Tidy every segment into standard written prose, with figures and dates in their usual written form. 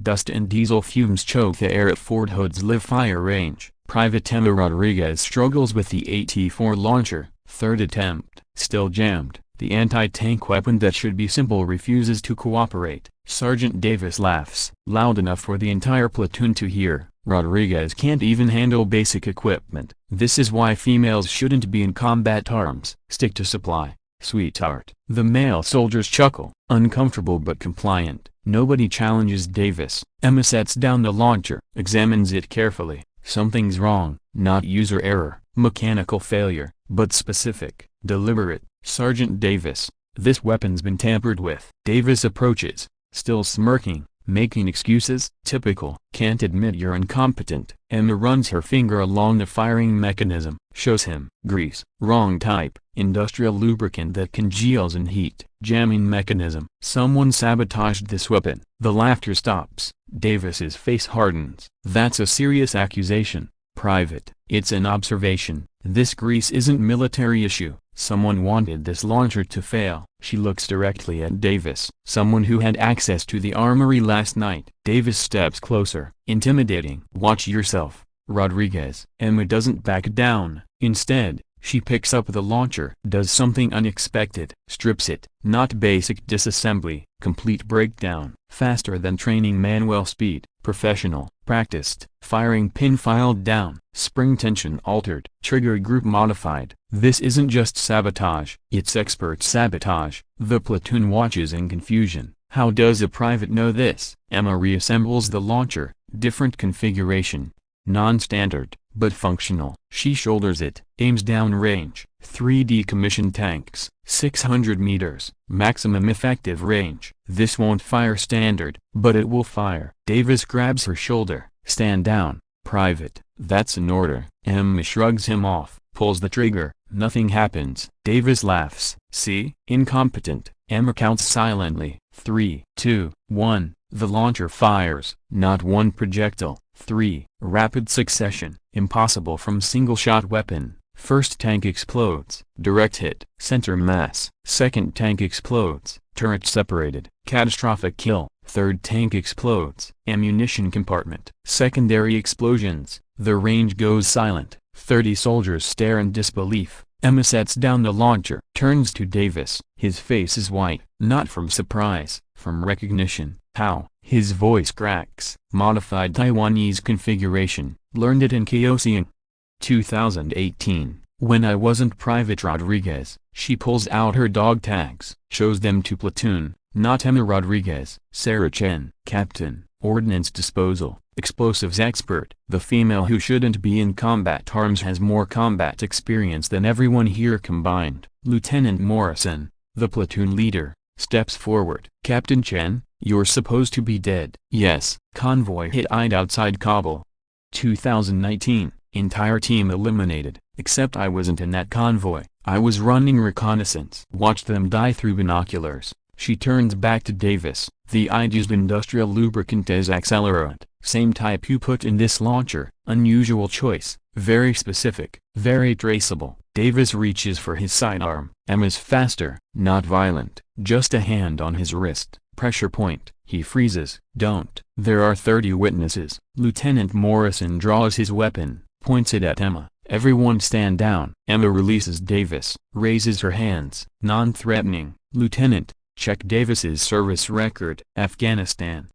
Dust and diesel fumes choke the air at Fort Hood's live fire range. Private Emma Rodriguez struggles with the AT-4 launcher. Third attempt, still jammed. The anti-tank weapon that should be simple refuses to cooperate. Sergeant Davis laughs, loud enough for the entire platoon to hear. Rodriguez can't even handle basic equipment. This is why females shouldn't be in combat arms. Stick to supply, sweetheart. The male soldiers chuckle, uncomfortable but compliant. Nobody challenges Davis. Emma sets down the launcher, examines it carefully. Something's wrong, not user error, mechanical failure, but specific, deliberate. Sergeant Davis, this weapon's been tampered with. Davis approaches, still smirking, making excuses. Typical. Can't admit you're incompetent. Emma runs her finger along the firing mechanism, shows him. Grease. Wrong type. Industrial lubricant that congeals in heat. Jamming mechanism. Someone sabotaged this weapon. The laughter stops. Davis's face hardens. That's a serious accusation. Private. It's an observation. This grease isn't military issue. Someone wanted this launcher to fail. She looks directly at Davis. Someone who had access to the armory last night. Davis steps closer. Intimidating. Watch yourself, Rodriguez. Emma doesn't back down. Instead, she picks up the launcher. Does something unexpected. Strips it. Not basic disassembly. Complete breakdown. Faster than training manual speed. Professional. Practiced. Firing pin filed down. Spring tension altered. Trigger group modified. This isn't just sabotage. It's expert sabotage. The platoon watches in confusion. How does a private know this? Emma reassembles the launcher. Different configuration. Non-standard, but functional. She shoulders it. Aims down range. 3D commissioned tanks. 600 meters. Maximum effective range. This won't fire standard, but it will fire. Davis grabs her shoulder. Stand down, private. That's an order. Emma shrugs him off. Pulls the trigger. Nothing happens. Davis laughs. See? Incompetent. Emma counts silently. 3, 2, 1. The launcher fires. Not one projectile. 3. Rapid succession. Impossible from single-shot weapon. First tank explodes. Direct hit. Center mass. Second tank explodes. Turret separated. Catastrophic kill. Third tank explodes. Ammunition compartment. Secondary explosions. The range goes silent. 30 soldiers stare in disbelief. Emma sets down the launcher. Turns to Davis. His face is white. Not from surprise. From recognition. How? His voice cracks. Modified Taiwanese configuration. Learned it in Kaohsiung. 2018. When I wasn't Private Rodriguez. She pulls out her dog tags. Shows them to platoon. Not Emma Rodriguez. Sarah Chen. Captain. Ordnance disposal. Explosives expert. The female who shouldn't be in combat arms has more combat experience than everyone here combined. Lieutenant Morrison, the platoon leader, steps forward. Captain Chen, you're supposed to be dead. Yes. Convoy hit outside Kabul. 2019. Entire team eliminated, except I wasn't in that convoy. I was running reconnaissance. Watched them die through binoculars. She turns back to Davis. The I'd used industrial lubricant as accelerant. Same type you put in this launcher. Unusual choice. Very specific. Very traceable. Davis reaches for his sidearm. Emma's faster. Not violent. Just a hand on his wrist. Pressure point. He freezes. Don't. There are 30 witnesses. Lieutenant Morrison draws his weapon. Points it at Emma. Everyone stand down. Emma releases Davis. Raises her hands. Non-threatening. Lieutenant, check Davis's service record. Afghanistan.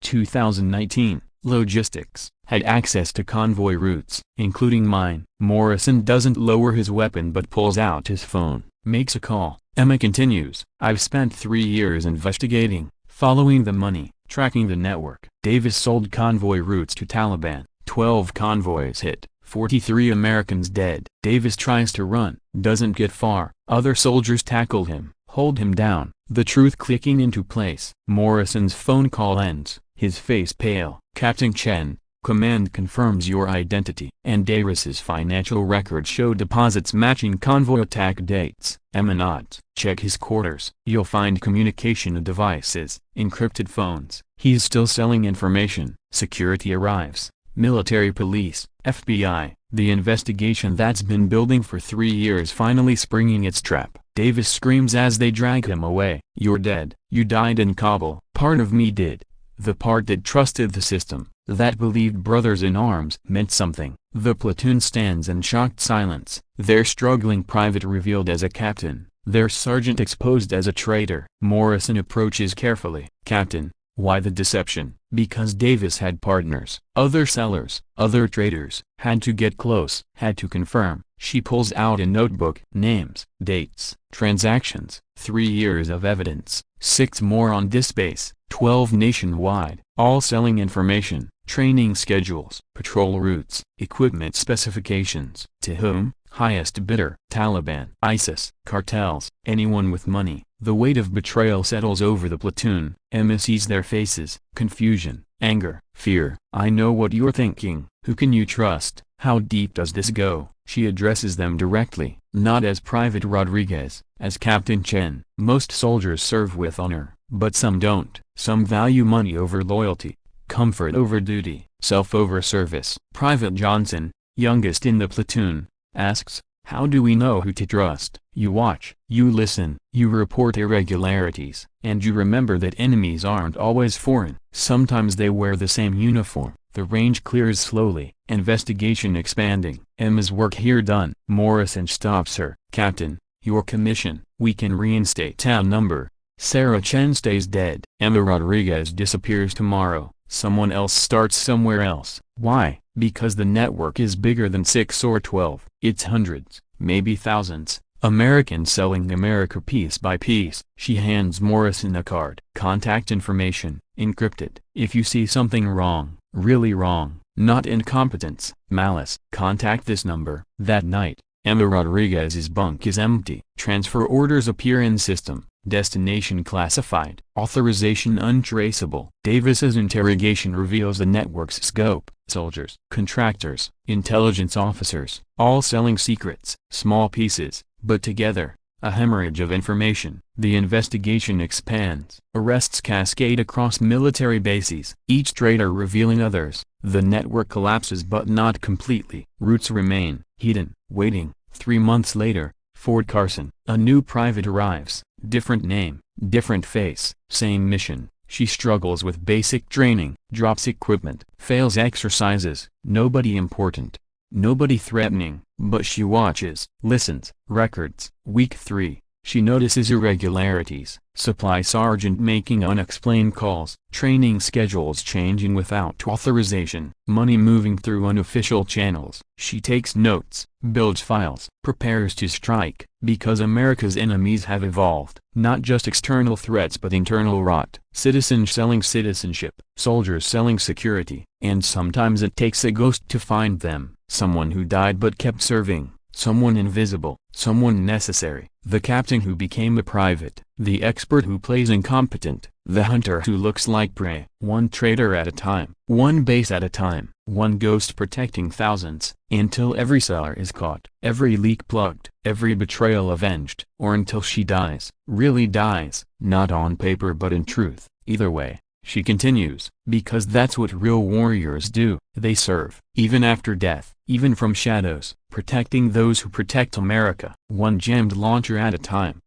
2019. Logistics. Had access to convoy routes, including mine. Morrison doesn't lower his weapon but pulls out his phone. Makes a call. Emma continues. I've spent 3 years investigating, following the money, tracking the network. Davis sold convoy routes to Taliban. 12 convoys hit. 43 Americans dead. Davis tries to run, doesn't get far. Other soldiers tackle him, hold him down. The truth clicking into place. Morrison's phone call ends, his face pale. Captain Chen, command confirms your identity. And Davis's financial records show deposits matching convoy attack dates. Emma nods. Check his quarters. You'll find communication devices, encrypted phones. He's still selling information. Security arrives. Military police, FBI, the investigation that's been building for 3 years finally springing its trap. Davis screams as they drag him away. You're dead. You died in Kabul. Part of me did. the part that trusted the system, that believed brothers in arms meant something. The platoon stands in shocked silence, their struggling private revealed as a captain, their sergeant exposed as a traitor. Morrison approaches carefully. "Captain, why the deception?" "Because Davis had partners, other sellers, other traders." "Had to get close, had to confirm." She pulls out a notebook. Names, dates, transactions, 3 years of evidence, 6 more on this base, 12 nationwide, all selling information, training schedules, patrol routes, equipment specifications. To whom? Highest bidder. Taliban, ISIS, cartels, anyone with money. The weight of betrayal settles over the platoon. Emma sees their faces, confusion, anger, fear. "I know what you're thinking. Who can you trust? How deep does this go?" She addresses them directly, not as Private Rodriguez, as Captain Chen. "Most soldiers serve with honor, but some don't. Some value money over loyalty, comfort over duty, self over service." Private Johnson, youngest in the platoon, asks, "How do we know who to trust?" "You watch, you listen, you report irregularities, and you remember that enemies aren't always foreign. Sometimes they wear the same uniform." The range clears slowly, investigation expanding. Emma's work here done. Morrison stops her. "Captain, your commission. We can reinstate town number." Sarah Chen stays dead. Emma Rodriguez disappears tomorrow. Someone else starts somewhere else. Why? Because the network is bigger than 6 or 12. It's hundreds, maybe thousands. Americans selling America piece by piece. She hands Morrison a card. "Contact information, encrypted. If you see something wrong, really wrong, not incompetence, malice, contact this number." That night, Emma Rodriguez's bunk is empty. Transfer orders appear in system. Destination classified. Authorization untraceable. Davis's interrogation reveals the network's scope. Soldiers, contractors, intelligence officers, all selling secrets. Small pieces, but together, a hemorrhage of information. The investigation expands. Arrests cascade across military bases, each traitor revealing others. The network collapses but not completely. Roots remain, hidden, waiting. 3 months later, Fort Carson. A new private arrives. Different name, different face, same mission. She struggles with basic training, drops equipment, fails exercises. Nobody important, nobody threatening, but she watches, listens. Records. Week 3. She notices irregularities. Supply sergeant making unexplained calls. Training schedules changing without authorization. Money moving through unofficial channels. She takes notes, builds files, prepares to strike, because America's enemies have evolved. Not just external threats but internal rot. Citizens selling citizenship, soldiers selling security, and sometimes it takes a ghost to find them. Someone who died but kept serving. Someone invisible, someone necessary. The captain who became a private, the expert who plays incompetent, the hunter who looks like prey. One traitor at a time, one base at a time, one ghost protecting thousands, until every seller is caught, every leak plugged, every betrayal avenged, or until she dies, really dies, not on paper but in truth. Either way, she continues, because that's what real warriors do. They serve, even after death, even from shadows, protecting those who protect America. One jammed launcher at a time,